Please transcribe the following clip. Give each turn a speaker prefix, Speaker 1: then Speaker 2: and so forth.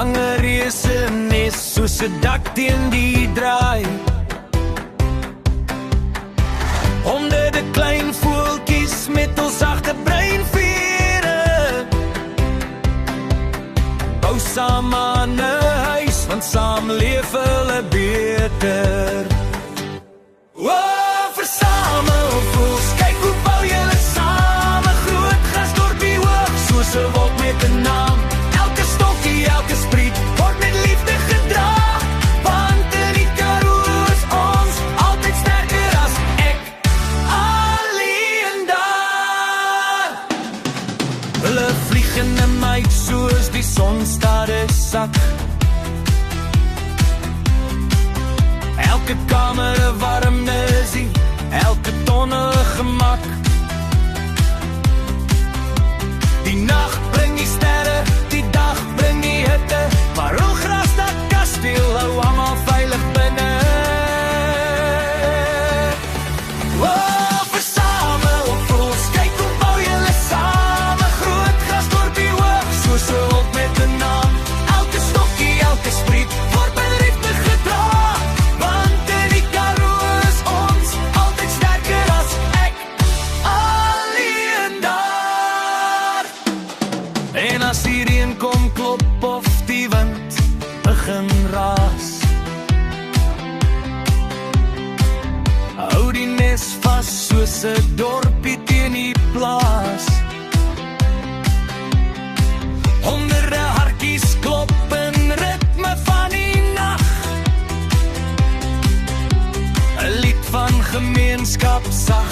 Speaker 1: hang 'n reuse nes soos 'n dak teen die draai. Honderde klein voeltjies met ons sagte breinvere bou saam aan 'n huis, want saam leef hulle beter. Versamel voels, kyk hoe bou julle same groot grasdorpie hoog, soos 'n wolk met 'n naam. Elke stokkie, elke spriet word met liefde gedra, want in die Karoo is ons altyd sterker as ek alleen daar. Hulle vlieg in 'n maat soos die sonstare sak. Elke kamer 'n warm nesie, elke tonne gemak. Die nag bring die sterre, die dag bring die hitte, maar hoe gras dat kasteel hou almal veilig binne. Versamel voels, kyk hoe bou julle same groot grasdorpie hoog, soos 'n wolk met 'n naam. Elke stokkie, elke spriet word met liefde gedra, want in die Karoo is ons altyd sterker as ek alleen daar. En as die reën kom klop of die wind begin raas, hou die nes vas soos 'n dorpie teen die plaas. Honderde hartjies klop in ritme van die nag, 'n lied van gemeenskap sag